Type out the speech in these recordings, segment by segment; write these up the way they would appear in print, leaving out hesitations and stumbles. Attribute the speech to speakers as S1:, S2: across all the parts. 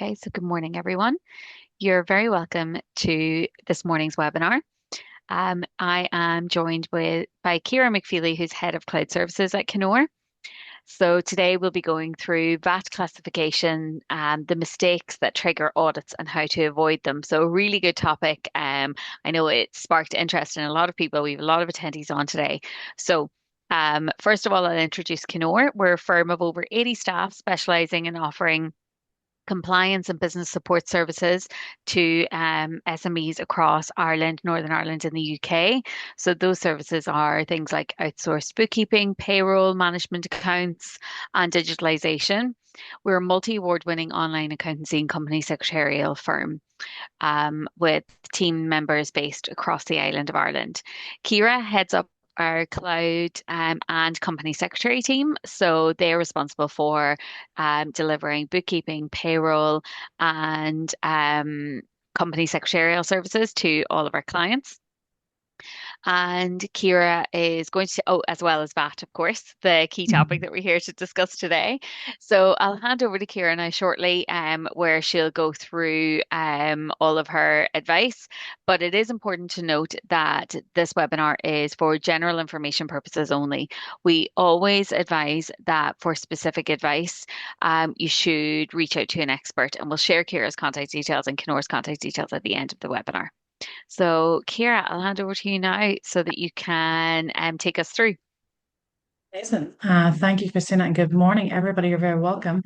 S1: Okay, so good morning, everyone. You're very welcome to this morning's webinar. I am joined by Kira McFeely, who's Head of Cloud Services at Kinore. So today we'll be going through VAT classification and the mistakes that trigger audits and how to avoid them. So a really good topic. I know it sparked interest in a lot of people. We have a lot of attendees on today. So first of all, I'll introduce Kinore. We're a firm of over 80 staff specializing in offering compliance and business support services to SMEs across Ireland, Northern Ireland, and the UK. So those services are things like outsourced bookkeeping, payroll, management accounts, and digitalization. We're a multi-award winning online accountancy and company secretarial firm with team members based across the island of Ireland. Kira heads up our cloud and company secretary team. So they're responsible for delivering bookkeeping, payroll, and company secretarial services to all of our clients. And Kira is going to, oh, as well as VAT, of course, the key topic that we're here to discuss today. So I'll hand over to Kira now shortly, where she'll go through all of her advice. But it is important to note that this webinar is for general information purposes only. We always advise that for specific advice, you should reach out to an expert, and we'll share Kira's contact details and Kinore's contact details at the end of the webinar. So, Kira, I'll hand over to you now so that you can take us through.
S2: Amazing. Thank you, Christina, and good morning, everybody. You're very welcome.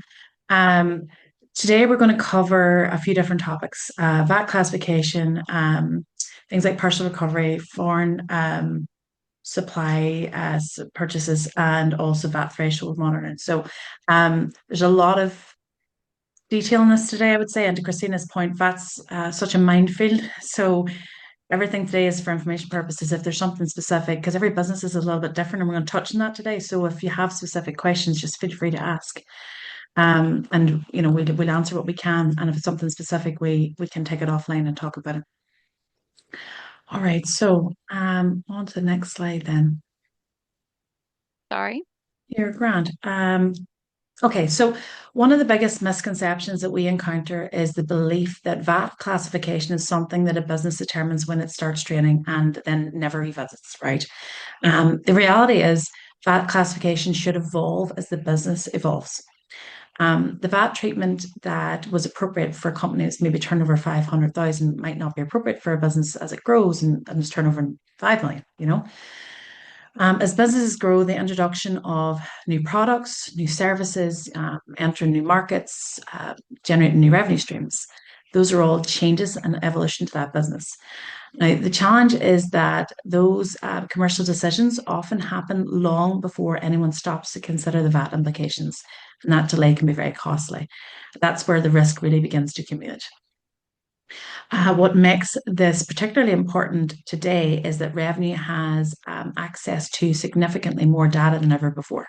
S2: Um, Today, we're going to cover a few different topics: VAT classification, things like partial recovery, foreign supply purchases, and also VAT threshold monitoring. So, there's a lot of detail in this today, I would say. And to Christina's point, VAT's such a minefield. So, everything today is for information purposes. If there's something specific, because every business is a little bit different, and we're going to touch on that today. So if you have specific questions, just feel free to ask. And we'll answer what we can. And if it's something specific, we can take it offline and talk about it. All right. So on to the next slide then.
S1: Sorry.
S2: You're grand. Okay, so one of the biggest misconceptions that we encounter is the belief that VAT classification is something that a business determines when it starts training and then never revisits, right? The reality is VAT classification should evolve as the business evolves. The VAT treatment that was appropriate for companies, maybe turnover 500,000, might not be appropriate for a business as it grows and is turnover 5 million, you know? As businesses grow, the introduction of new products, new services, entering new markets, generating new revenue streams, those are all changes and evolution to that business. Now, the challenge is that those commercial decisions often happen long before anyone stops to consider the VAT implications, and that delay can be very costly. That's where the risk really begins to accumulate. What makes this particularly important today is that revenue has access to significantly more data than ever before.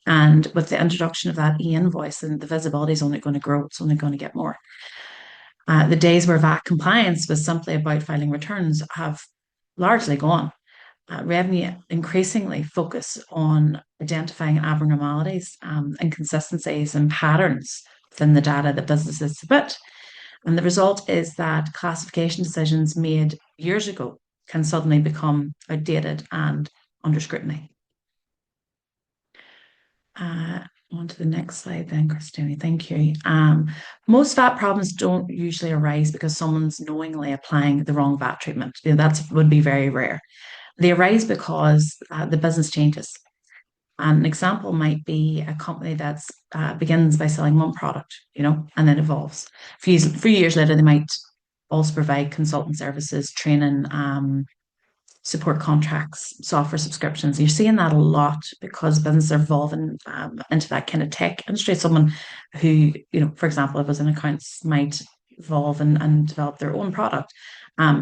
S2: And with the introduction of that e-invoicing, the visibility is only going to grow. It's only going to get more. The days where VAT compliance was simply about filing returns have largely gone. Revenue increasingly focus on identifying abnormalities, inconsistencies, and patterns within the data that businesses submit. And the result is that classification decisions made years ago can suddenly become outdated and under scrutiny. On to the next slide then, Christina. Thank you. Most VAT problems don't usually arise because someone's knowingly applying the wrong VAT treatment. That would be very rare. They arise because the business changes. An example might be a company that begins by selling one product, and then evolves. A few years later, they might also provide consultant services, training, support contracts, software subscriptions. You're seeing that a lot because businesses are evolving into that kind of tech industry. Someone who, for example, if it was an accounts, might evolve and develop their own product.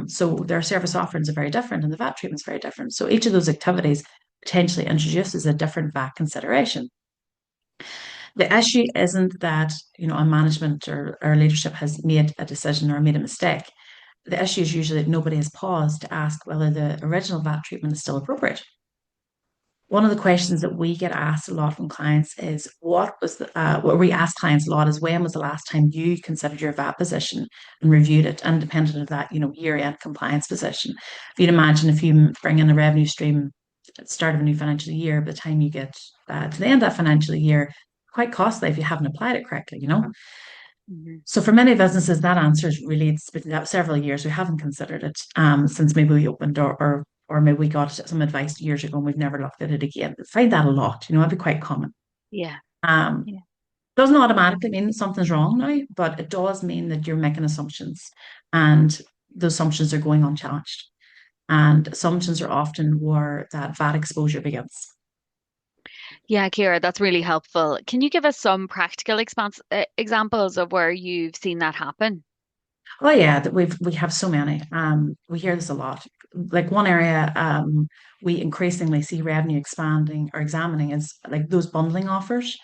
S2: So their service offerings are very different and the VAT treatment is very different. So each of those activities potentially introduces a different VAT consideration. The issue isn't that, a management or leadership has made a decision or made a mistake. The issue is usually that nobody has paused to ask whether the original VAT treatment is still appropriate. one of the questions that we get asked a lot from clients is what we ask clients a lot is when was the last time you considered your VAT position and reviewed it independent of that, year-end compliance position. If you'd imagine if you bring in a revenue stream at the start of a new financial year, by the time you get to the end of that financial year, quite costly if you haven't applied it correctly.
S1: Mhm.
S2: So for many businesses, that answer is really it's been out several years. We haven't considered it since maybe we opened or maybe we got some advice years ago and we've never looked at it again. I find that a lot, it'd be quite common.
S1: Yeah.
S2: Um,
S1: Yeah.
S2: doesn't automatically mean that something's wrong now, but it does mean that you're making assumptions and those assumptions are going unchallenged. And assumptions are often where that VAT exposure begins.
S1: Yeah, Kira, that's really helpful. Can you give us some practical examples of where you've seen that happen?
S2: Oh yeah, that we have so many. We hear this a lot. Like one area we increasingly see revenue expanding or examining is like those bundling offers.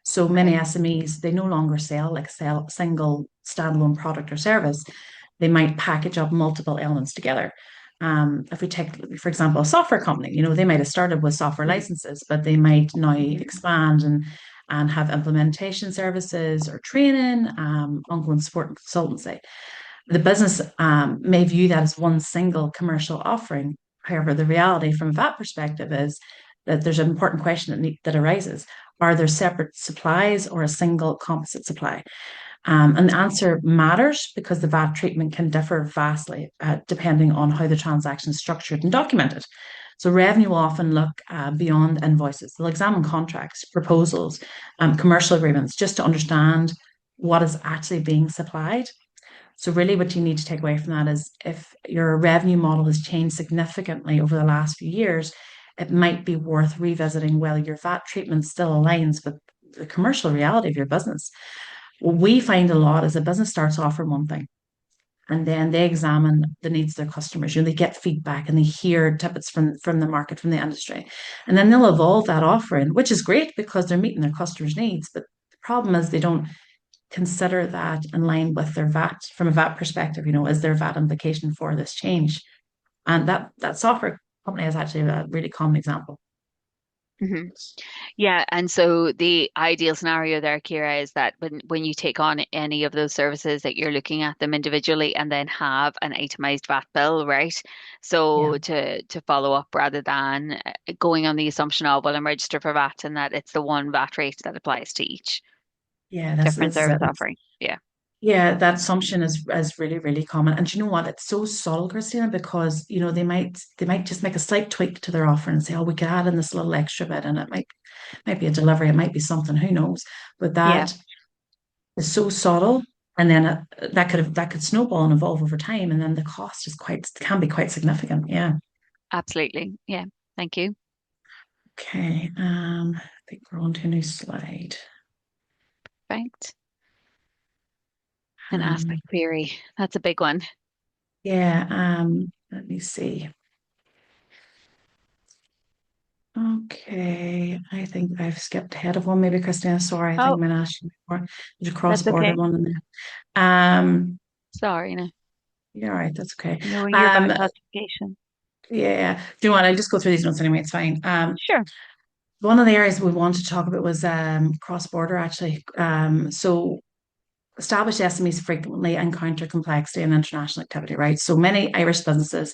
S2: So many
S1: Okay.
S2: SMEs, they no longer sell single standalone product or service. They might package up multiple elements together. If we take, for example, a software company, they might have started with software
S1: Mm-hmm.
S2: licenses, but they might now
S1: Mm-hmm.
S2: expand and have implementation services or training, ongoing support and consultancy. The business may view that as one single commercial offering. However, the reality from a VAT perspective is that there's an important question that arises. Are there separate supplies or a single composite supply? And the answer matters because the VAT treatment can differ vastly depending on how the transaction is structured and documented. So revenue will often look beyond invoices. They'll examine contracts, proposals, commercial agreements just to understand what is actually being supplied. So really what you need to take away from that is if your revenue model has changed significantly over the last few years, it might be worth revisiting whether your VAT treatment still aligns with the commercial reality of your business. What we find a lot is a business starts offering one thing and then they examine the needs of their customers. They get feedback and they hear tippets from the market, from the industry. And then they'll evolve that offering, which is great because they're meeting their customers' needs. But the problem is they don't consider that in line with their VAT from a VAT perspective. Is there VAT implication for this change? And that software company is actually a really common example.
S1: Hmm. Yeah, and so the ideal scenario there, Kira, is that when you take on any of those services that you're looking at them individually and then have an itemized VAT bill, right?
S2: Yeah,
S1: So to follow up rather than going on the assumption of, well, I'm registered for VAT and that it's the one VAT rate that applies to each
S2: yeah,
S1: different
S2: this is
S1: service
S2: it.
S1: offering. Yeah.
S2: Yeah, that assumption is really, really common. And you know what? It's so subtle, Christina, because they might just make a slight tweak to their offer and say, oh, we could add in this little extra bit, and it might be a delivery, it might be something, who knows? But
S1: Yeah,
S2: that is so subtle, and then that could snowball and evolve over time, and then the cost can be quite significant. Yeah.
S1: absolutely. Yeah. Thank you.
S2: Okay. I think we're on to a new slide.
S1: Right. An
S2: Um,
S1: aspect query. That's a big one.
S2: yeah. Let me see. Okay. I think I've skipped ahead of one. Maybe Christina. Sorry. I think
S1: Oh,
S2: I'm going to ask you more. There's a
S1: that's
S2: cross-border
S1: okay.
S2: one in there.
S1: Sorry, no.
S2: Yeah. All right. That's okay.
S1: Knowing your
S2: Um,
S1: VAT classification.
S2: yeah. Do you know what? I'll just go through these notes anyway. It's fine.
S1: Sure.
S2: One of the areas we wanted to talk about was cross-border actually. So established SMEs frequently encounter complexity in international activity, right? So many Irish businesses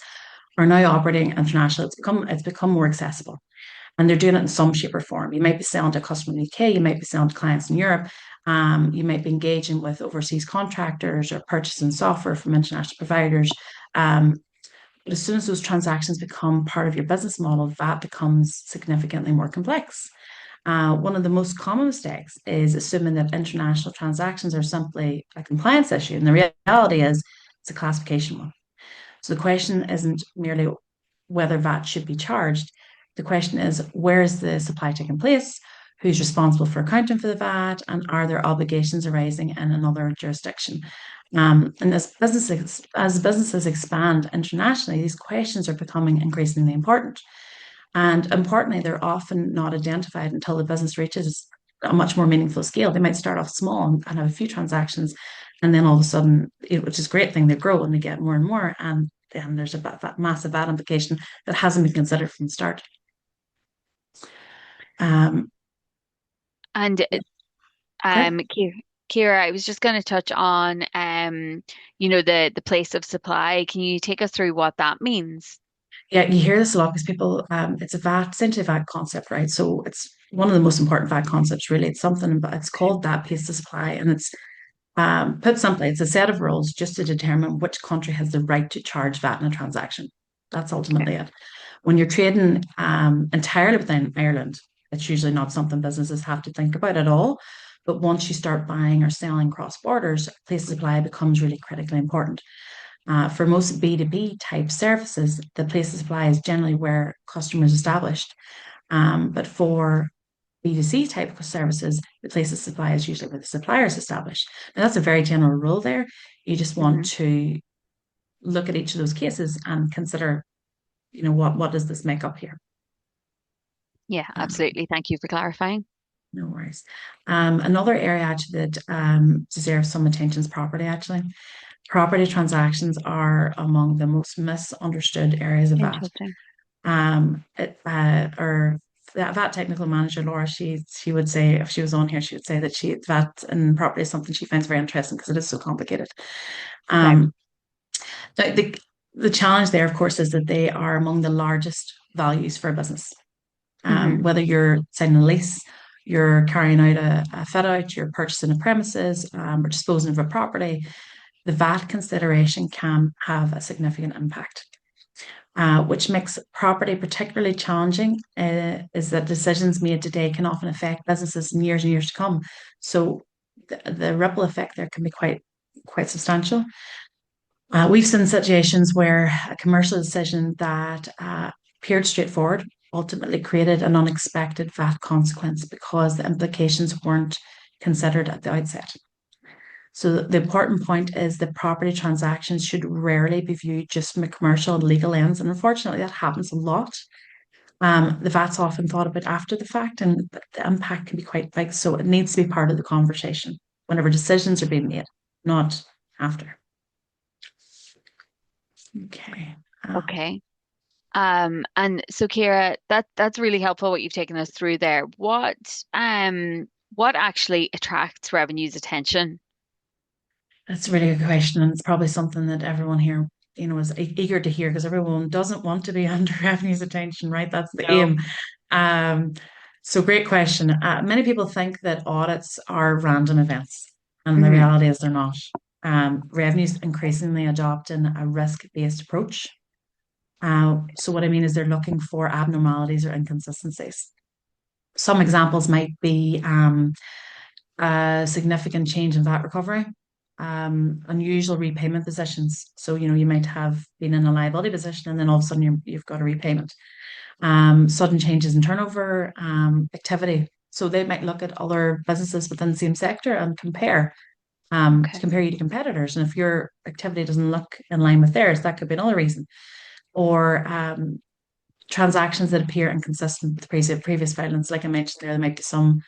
S2: are now operating international. It's become more accessible, and they're doing it in some shape or form. You might be selling to a customer in the UK, you might be selling to clients in Europe, you might be engaging with overseas contractors or purchasing software from international providers. Um, but as soon as those transactions become part of your business model, that becomes significantly more complex. One of the most common mistakes is assuming that international transactions are simply a compliance issue. And the reality is it's a classification one. So the question isn't merely whether VAT should be charged. The question is where is the supply taking place? Who's responsible for accounting for the VAT? And are there obligations arising in another jurisdiction? And as businesses expand internationally, these questions are becoming increasingly important. And importantly, they're often not identified until the business reaches a much more meaningful scale. They might start off small and have a few transactions, and then all of a sudden, which is a great thing, they grow and they get more and more. And then there's that massive bad implication that hasn't been considered from the start. Um,
S1: And
S2: great.
S1: Kira, I was just going to touch on the place of supply. Can you take us through what that means?
S2: Yeah, you hear this a lot because people, it's a VAT, essentially a VAT concept, right? So it's one of the most important VAT concepts, really. It's something, but it's
S1: Okay.
S2: called that place of supply. And it's put simply, it's a set of rules just to determine which country has the right to charge VAT in a transaction. That's
S1: Okay.
S2: ultimately it. When you're trading entirely within Ireland, it's usually not something businesses have to think about at all. But once you start buying or selling cross borders, place of supply becomes really critically important. For most B2B type services, the place of supply is generally where customers established. But for B2C type of services, the place of supply is usually where the supplier is established. Now, that's a very general rule there. You just want
S1: Hmm.
S2: to look at each of those cases and consider, what does this make up here?
S1: Yeah,
S2: Um,
S1: absolutely. Thank you for clarifying.
S2: no worries. Another area actually that deserves some attention is property, actually. Property transactions are among the most misunderstood areas of VAT.
S1: Interesting.
S2: Or that technical manager, Laura, she would say, if she was on here, she would say that that and property is something she finds very interesting because it is so complicated.
S1: Okay.
S2: Um, the, the the challenge there, of course, is that they are among the largest values for a business.
S1: Hmm.
S2: Whether you're signing a lease, you're carrying out a fit out, you're purchasing a premises, or disposing of a property, the VAT consideration can have a significant impact. Which makes property particularly challenging, is that decisions made today can often affect businesses in years and years to come. So the ripple effect there can be quite substantial. We've seen situations where a commercial decision that appeared straightforward ultimately created an unexpected VAT consequence because the implications weren't considered at the outset. So the important point is that property transactions should rarely be viewed just from a commercial and legal lens. And unfortunately, that happens a lot. The VAT's often thought about after the fact, and the impact can be quite big. So it needs to be part of the conversation whenever decisions are being made, not after. Okay.
S1: Okay. And so Kira, that's really helpful what you've taken us through there. What actually attracts revenue's attention?
S2: That's a really good question, and it's probably something that everyone here, is eager to hear because everyone doesn't want to be under revenue's attention, right? That's the
S1: No.
S2: aim. Um, so great question. Many people think that audits are random events, and the
S1: Hmm.
S2: reality is they're not. Revenues increasingly adopting a risk-based approach. So what I mean is they're looking for abnormalities or inconsistencies. Some examples might be a significant change in VAT recovery, unusual repayment positions. So, you might have been in a liability position and then all of a sudden you've got a repayment. Sudden changes in turnover, activity. So they might look at other businesses within the same sector and to
S1: Okay.
S2: compare you to competitors. And if your activity doesn't look in line with theirs, that could be another reason. Or transactions that appear inconsistent with previous filings. Like I mentioned there might be some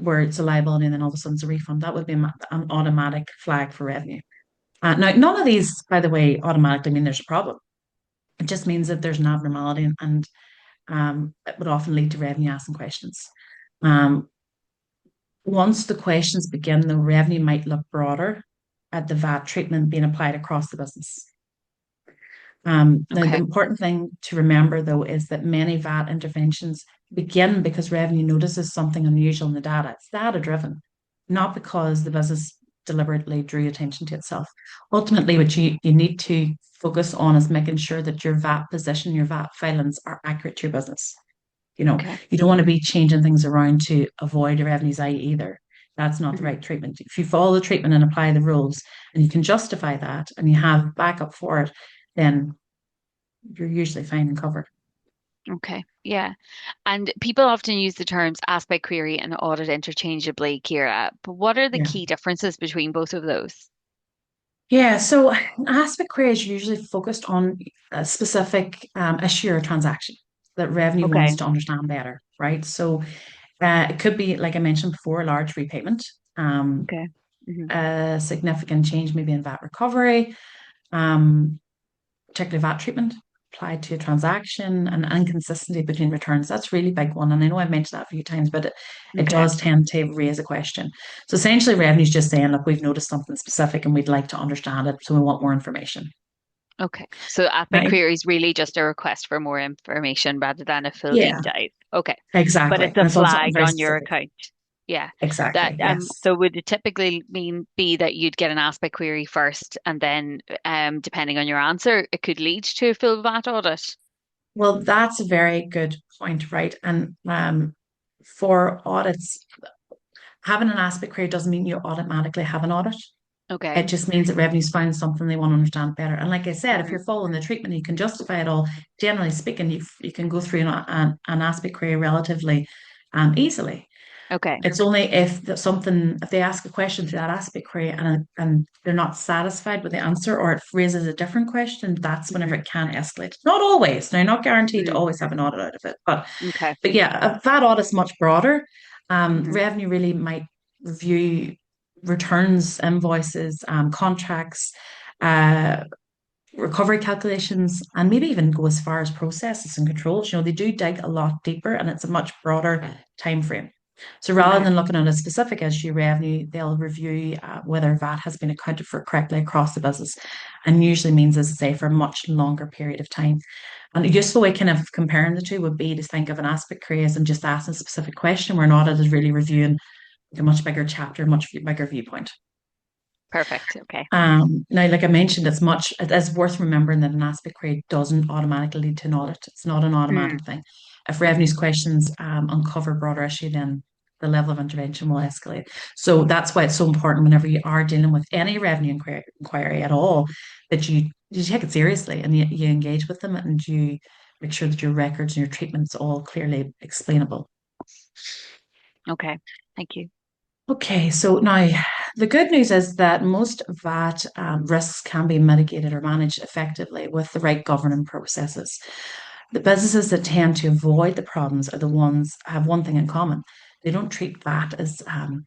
S2: where it's a liability and then all of a sudden it's a refund. That would be an automatic flag for revenue. Now, none of these, by the way, automatically mean there's a problem. It just means that there's an abnormality, and it would often lead to revenue asking questions. Um, Once the questions begin, the revenue might look broader at the VAT treatment being applied across the business. Now, the
S1: Okay.
S2: important thing to remember, though, is that many VAT interventions begin because revenue notices something unusual in the data. It's data driven, not because the business deliberately drew attention to itself. Ultimately, what you need to focus on is making sure that your VAT position, your VAT filings are accurate to your business.
S1: Okay.
S2: You don't want to be changing things around to avoid a revenues eye either. That's not the
S1: Hmm.
S2: right treatment. If you follow the treatment and apply the rules and you can justify that and you have backup for it, then you're usually fine and covered.
S1: Okay. Yeah. And people often use the terms aspect query and audit interchangeably, Kira. But what are the
S2: Yeah.
S1: key differences between both of those?
S2: Yeah, so an aspect query is usually focused on a specific issue or transaction that revenue
S1: Okay.
S2: wants to understand better, right? So it could be, like I mentioned before, a large repayment,
S1: Okay. Hmm.
S2: a significant change maybe in VAT recovery, um, particularly VAT treatment. applied to a transaction and inconsistency between returns. That's a really big one. And I know I've mentioned that a few times, but it
S1: Okay.
S2: does tend to raise a question. So essentially, revenue is just saying, look, we've noticed something specific and we'd like to understand it. So we want more information.
S1: Okay. So Aspect
S2: Right?
S1: Query is really just a request for more information rather than a full deep
S2: Yeah,
S1: dive. Okay. But
S2: exactly.
S1: it's
S2: And
S1: a
S2: it's on something
S1: flag
S2: very
S1: on your
S2: specific.
S1: account. Yeah. That
S2: Exactly. Yes.
S1: so would it typically mean be that you'd get an Aspect Query first and then depending on your answer, it could lead to a full VAT audit.
S2: Well, that's a very good point, right? And for audits, having an aspect query doesn't mean you automatically have an audit. It
S1: Okay.
S2: just means that revenue's found something they want to understand better. And like I said, if
S1: Hmm.
S2: you're following the treatment, you can justify it all. Generally speaking, you can go through an aspect query relatively easily.
S1: Okay.
S2: It's only if if they ask a question through that aspect query and they're not satisfied with the answer or it raises a different question, that's whenever
S1: Hmm.
S2: it can escalate. Not always. Now, you're not guaranteed to
S1: Hmm.
S2: always have an audit out of it,
S1: Okay.
S2: but yeah, a VAT audit is much broader.
S1: Hmm.
S2: Revenue really might review returns, invoices, contracts, uh, recovery calculations, and maybe even go as far as processes and controls. They do dig a lot deeper and it's a much broader time frame. So rather
S1: Okay.
S2: than looking at a specific issue revenue, they'll review whether VAT has been accounted for correctly across the business, and usually means, as I say, for a much longer period of time. And a useful way kind of comparing the two would be to think of an aspect craze and just asking a specific question where an audit is really reviewing a much bigger chapter, much bigger viewpoint.
S1: Perfect. Okay.
S2: Now, like I mentioned, it is worth remembering that an aspect query doesn't automatically lead to an audit. It's not an
S1: Hmm.
S2: automatic thing. If
S1: Hmm.
S2: revenues questions uncover broader issue, then the level of intervention will escalate. So that's why it's so important whenever you are dealing with any revenue inquiry at all, that you take it seriously and you engage with them and you make sure that your records and your treatment's all clearly explainable.
S1: Okay. Thank you.
S2: Okay, so now the good news is that most VAT risks can be mitigated or managed effectively with the right governing processes. The businesses that tend to avoid the problems are the ones have one thing in common. They don't treat VAT as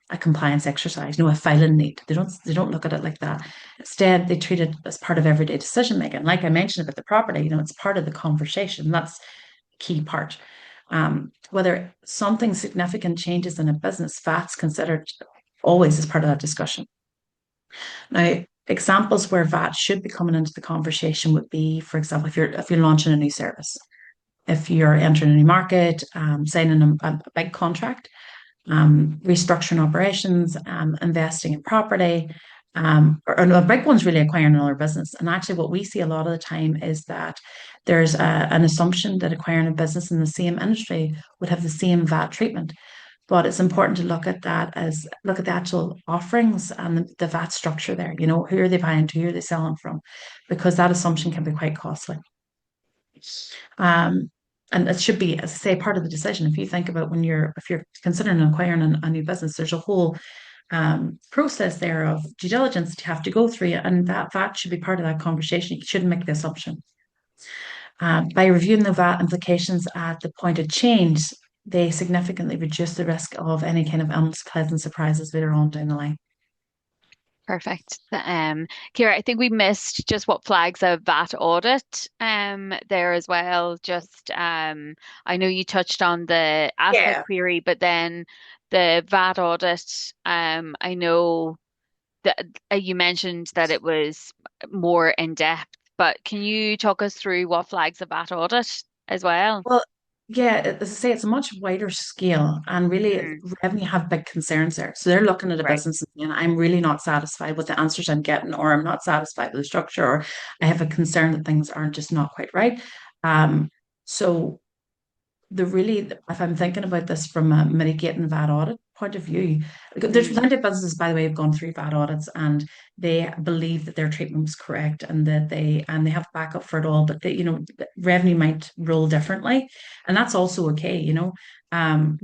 S2: a compliance exercise, a filing need. They don't look at it like that. Instead, they treat it as part of everyday decision making. Like I mentioned about the property, it's part of the conversation. That's the key part. Whether something significant changes in a business, VAT's considered always as part of that discussion. Now, examples where VAT should be coming into the conversation would be, for example, if you're launching a new service, if you're entering a new market, signing a big contract, restructuring operations, investing in property. Or no, a big one's really acquiring another business. And actually, what we see a lot of the time is that there's an assumption that acquiring a business in the same industry would have the same VAT treatment. But it's important to look at the actual offerings and the VAT structure there. Who are they buying to, who are they selling from? Because that assumption can be quite costly. Um, and it should be, as I say, part of the decision. If you think about if you're considering acquiring a new business, there's a whole process there of due diligence that you have to go through, and that should be part of that conversation. You shouldn't make the assumption. By reviewing the VAT implications at the point of change, they significantly reduce the risk of any kind of unpleasant surprises later on down the line.
S1: Perfect. Kira, I think we missed just what flags a VAT audit there as well. Just I know you touched on the aspect
S2: Yeah.
S1: query, but then the VAT audit, I know that you mentioned that it was more in depth, but can you talk us through what flags a VAT audit as well?
S2: Well, yeah, as I say, it's a much wider scale, and really,
S1: Mm,
S2: revenue have big concerns there. So they're looking at a
S1: right.
S2: business and I'm really not satisfied with the answers I'm getting, or I'm not satisfied with the structure, or I have a concern that things aren't just not quite right. Um, so if I'm thinking about this from a mitigating VAT audit point of view, there's
S1: Mm,
S2: plenty of businesses, by the way, have gone through VAT audits and they believe that their treatment was correct and that they have backup for it all, but revenue might roll differently, and that's also okay. Um,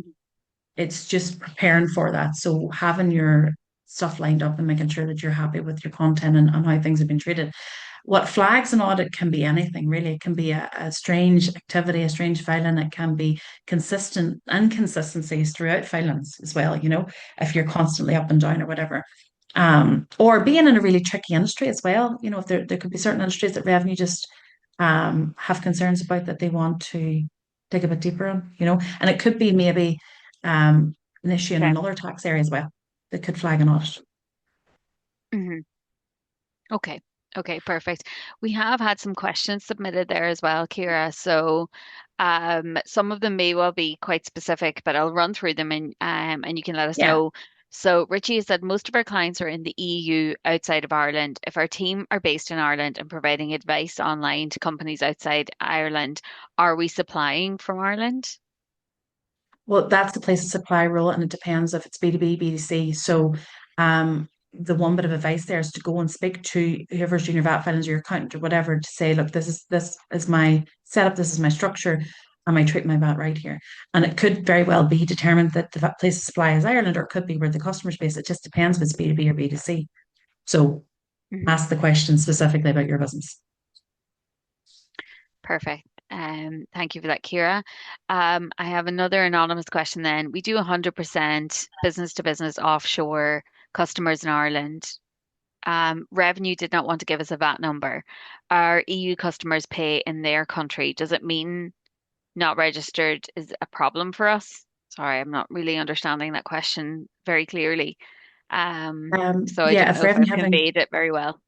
S2: it's just preparing for that. So having your stuff lined up and making sure that you're happy with your content and how things have been treated. What flags an audit can be anything really. It can be a strange activity, a strange filing. It can be consistent inconsistencies throughout filings as well, if you're constantly up and down or whatever. Or being in a really tricky industry as well. If there could be certain industries that revenue just have concerns about that they want to dig a bit deeper on, and it could be maybe an issue in
S1: Okay.
S2: another tax area as well that could flag an audit.
S1: Hmm. Okay. Okay, perfect. We have had some questions submitted there as well, Kira. So some of them may well be quite specific, but I'll run through them and you can let us
S2: Yeah.
S1: know. So Richie has said most of our clients are in the EU outside of Ireland. If our team are based in Ireland and providing advice online to companies outside Ireland, are we supplying from Ireland?
S2: Well, that's the place of supply rule, and it depends if it's B2B, B2C. So, the one bit of advice there is to go and speak to whoever's doing your VAT filings or your accountant or whatever to say, look, this is my setup, this is my structure. Am I treating my VAT right here? And it could very well be determined that the place of supply is Ireland, or it could be where the customer's based. It just depends if it's B2B or B2C. So
S1: Mhm.
S2: ask the question specifically about your business.
S1: Perfect. Thank you for that, Kira. I have another anonymous question then. We do 100% business to business offshore customers in Ireland. Revenue did not want to give us a VAT number. Our EU customers pay in their country. Does it mean not registered is a problem for us? Sorry, I'm not really understanding that question very clearly. So I
S2: Yeah,
S1: don't know if I've conveyed it very well.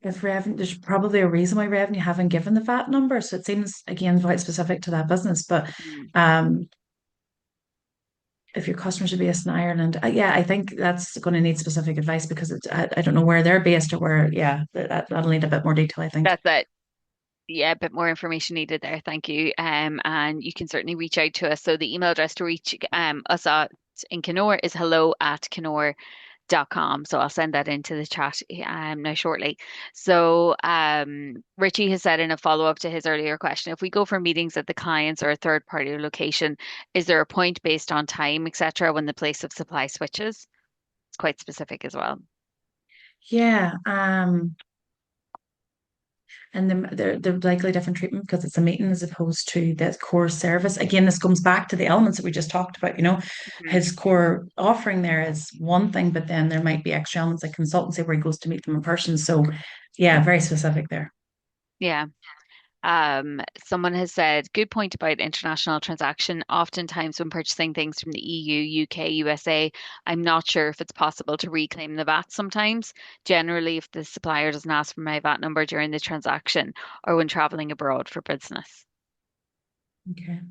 S2: if revenue, there's probably a reason why revenue haven't given the VAT number. So it seems again quite specific to that business. But
S1: Mm.
S2: um, if your customers are based in Ireland, yeah, I think that's going to need specific advice because I don't know where they're based or where. Yeah, that'll need a bit more detail, I think.
S1: That's it. Yeah, a bit more information needed there. Thank you. And you can certainly reach out to us. So the email address to reach us at in Kinore is hello@kinore.com. So I'll send that into the chat now shortly. So Richie has said in a follow-up to his earlier question, if we go for meetings at the clients or a third party location, is there a point based on time, etc., when the place of supply switches? It's quite specific as well.
S2: Yeah, and they're likely different treatment because it's a meeting as opposed to the core service. Again, this comes back to the elements that we just talked about.
S1: Mhm.
S2: His core offering there is one thing, but then there might be extra elements like consultancy where he goes to meet them in person. So, yeah, very specific there.
S1: Yeah. Someone has said, good point about international transaction. Oftentimes, when purchasing things from the EU, UK, USA, I'm not sure if it's possible to reclaim the VAT sometimes. Generally, if the supplier doesn't ask for my VAT number during the transaction or when traveling abroad for business.
S2: Okay.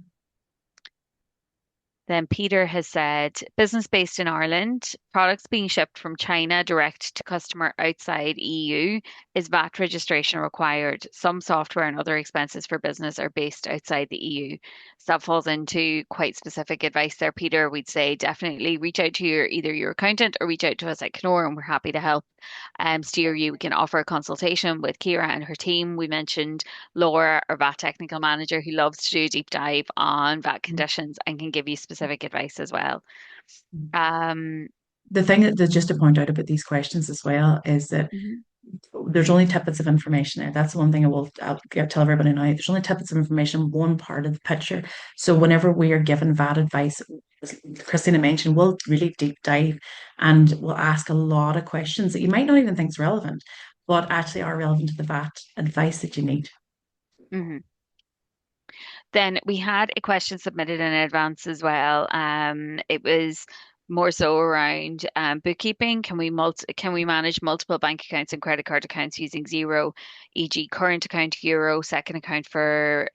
S1: Then Peter has said, business based in Ireland, products being shipped from China direct to customer outside EU, is VAT registration required? Some software and other expenses for business are based outside the EU. So that falls into quite specific advice there, Peter. We'd say definitely reach out to either your accountant or reach out to us at Kinore and we're happy to help steer you. We can offer a consultation with Kira and her team. We mentioned Laura, our VAT technical manager, who loves to do a deep dive on VAT conditions and can give you specific advice as well. Um,
S2: The thing that just to point out about these questions as well is that
S1: mhm,
S2: there's only tidbits of information there. That's the one thing I'll tell everybody now. There's only tidbits of information, one part of the picture. So whenever we are given VAT advice, as Christina mentioned, we'll really deep dive and we'll ask a lot of questions that you might not even think is relevant, but actually are relevant to the VAT advice that you need.
S1: mhm. Then we had a question submitted in advance as well. It was more so around bookkeeping. Can we manage multiple bank accounts and credit card accounts using zero, e.g., current account euro, second account for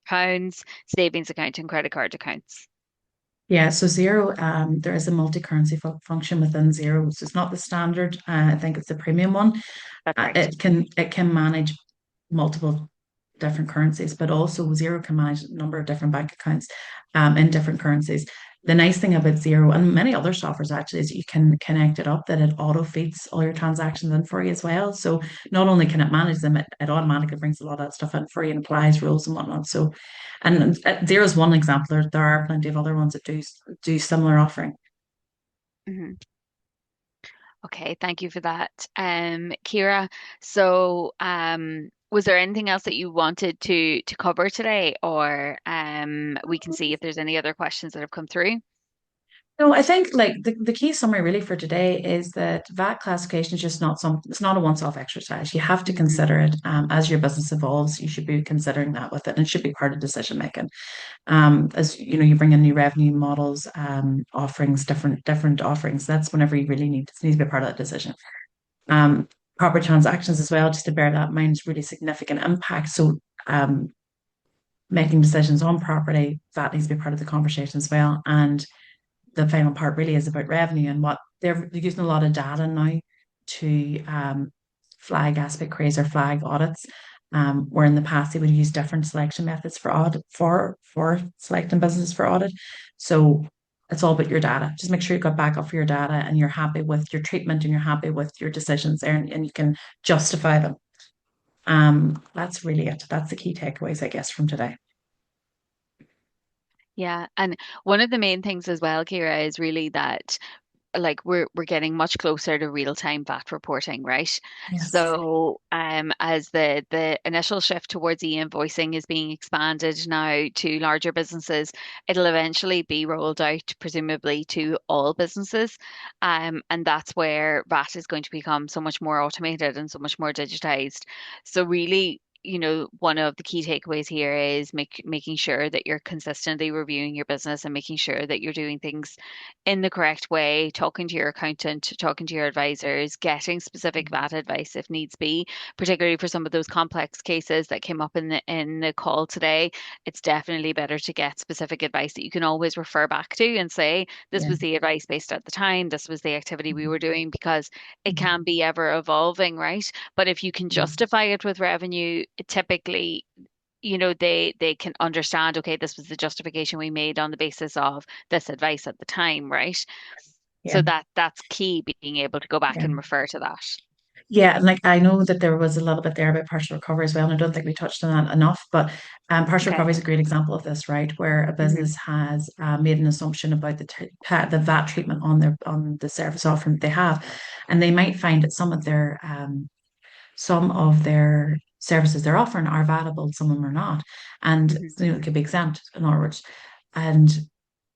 S1: pounds, savings account and credit card accounts?
S2: Yeah, so Zero, there is a multi-currency function within Zero. So it's not the standard. I think it's the premium one.
S1: That's right.
S2: It can manage multiple different currencies, but also Zero can manage a number of different bank accounts in different currencies. The nice thing about Zero and many other softwares actually is you can connect it up that it auto feeds all your transactions in for you as well. So not only can it manage them, it automatically brings a lot of that stuff in for you and applies rules and whatnot. So, and Zero is one example. There are plenty of other ones that do similar offering.
S1: Mhm. Okay, thank you for that. Kira, so was there anything else that you wanted to cover today, or we can see if there's any other questions that have come through?
S2: No, I think like the key summary really for today is that VAT classification is just not it's not a once-off exercise. You have to
S1: Hmm.
S2: consider it as your business evolves. You should be considering that with it, and it should be part of decision making. As you know, you bring in new revenue models, offerings, different offerings. That's whenever you really need it needs to be part of that decision. Um, Proper transactions as well, just to bear that in mind, is really significant impact. So making decisions on property, that needs to be part of the conversation as well. And the final part really is about revenue and what they're using a lot of data now to flag aspect craze or flag audits. Where in the past they would use different selection methods for audit for selecting businesses for audit. So it's all about your data. Just make sure you've got backup for your data and you're happy with your treatment and you're happy with your decisions there and you can justify them. That's really it. That's the key takeaways, I guess, from today.
S1: Yeah, and one of the main things as well, Kira, is really that like we're getting much closer to real-time VAT reporting, right?
S2: Yes.
S1: So as the initial shift towards e-invoicing is being expanded now to larger businesses, it'll eventually be rolled out presumably to all businesses. And that's where VAT is going to become so much more automated and so much more digitized. So really, one of the key takeaways here is making sure that you're consistently reviewing your business and making sure that you're doing things in the correct way, talking to your accountant, talking to your advisors, getting specific VAT advice if needs be, particularly for some of those complex cases that came up in the call today. It's definitely better to get specific advice that you can always refer back to and say, this
S2: Yeah.
S1: was the advice based at the time, this was the activity we
S2: Mhm.
S1: were doing, because it
S2: Mhm.
S1: can be ever evolving, right? But if you can
S2: Yeah.
S1: justify it with revenue, typically they can understand, okay, this was the justification we made on the basis of this advice at the time, right? So
S2: Yeah.
S1: that's key, being able to go back
S2: Yeah.
S1: and refer to that.
S2: Yeah, and like I know that there was a little bit there about partial recovery as well, and I don't think we touched on that enough. But partial
S1: Okay.
S2: recovery is a great example of this, right? Where a
S1: Hmm.
S2: business has made an assumption about the VAT treatment on their on the service offering that they have, and they might find that some of their services they're offering are valuable, some of them are not, and
S1: Hmm.
S2: it could be exempt, in other words, and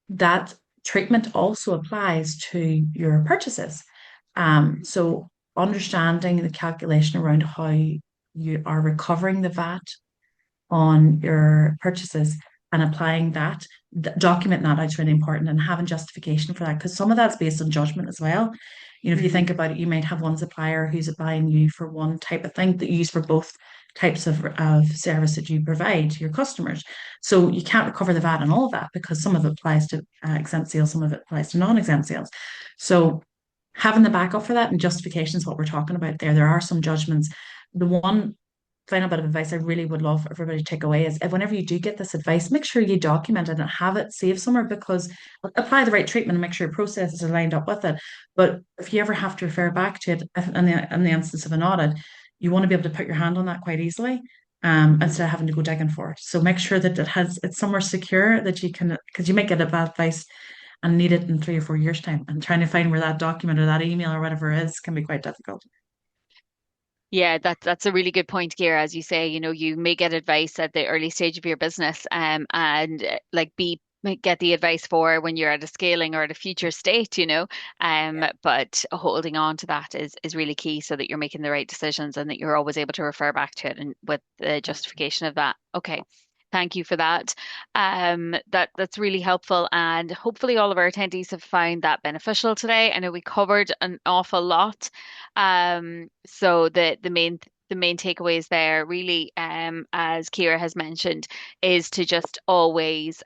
S2: that treatment also applies to your purchases. So understanding the calculation around how you are recovering the VAT on your purchases and applying that, document that out is really important and having justification for that because some of that's based on judgment as well. If you
S1: Hmm.
S2: think about it, you might have one supplier who's applying you for one type of thing that you use for both types of service that you provide to your customers. So you can't recover the VAT on all of that because some of it applies to exempt sales, some of it applies to non-exempt sales. So having the backup for that and justification is what we're talking about there. There are some judgments. The one final bit of advice I really would love everybody to take away is if whenever you do get this advice, make sure you document it and have it saved somewhere because apply the right treatment and make sure your processes are lined up with it. But if you ever have to refer back to it in the instance of an audit, you want to be able to put your hand on that quite easily. Instead of having to go digging for it. So make sure that it's somewhere secure that you can because you might get a bad advice and need it in 3 or 4 years' time. And trying to find where that document or that email or whatever is can be quite difficult.
S1: Yeah, that's a really good point, Gear. As you say, you may get advice at the early stage of your business, and like be get the advice for when you're at a scaling or at a future state,
S2: Yeah.
S1: but holding on to that is really key so that you're making the right decisions and that you're always able to refer back to it and with the justification of that. Okay. Thank you for that. That's really helpful, and hopefully all of our attendees have found that beneficial today. I know we covered an awful lot. So the main takeaways there really, as Kira has mentioned, is to just always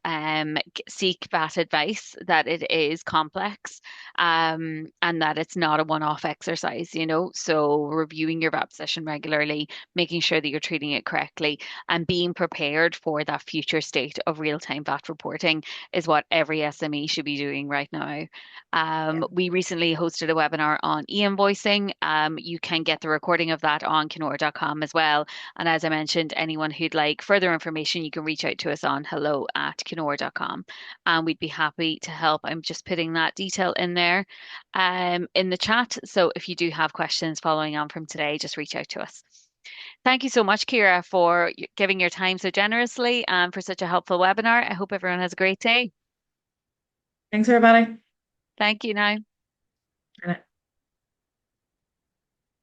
S1: seek VAT advice, that it is complex, and that it's not a one-off exercise, So reviewing your VAT position regularly, making sure that you're treating it correctly, and being prepared for that future state of real-time VAT reporting is what every SME should be doing right now.
S2: Yeah.
S1: We recently hosted a webinar on e-invoicing. You can get the recording of that on Kinore.com as well. And as I mentioned, anyone who'd like further information, you can reach out to us on hello@kinore.com. And we'd be happy to help. I'm just putting that detail in there in the chat. So if you do have questions following on from today, just reach out to us. Thank you so much, Kira, for giving your time so generously and for such a helpful webinar. I hope everyone has a great day.
S2: Thanks, everybody.
S1: Thank you now.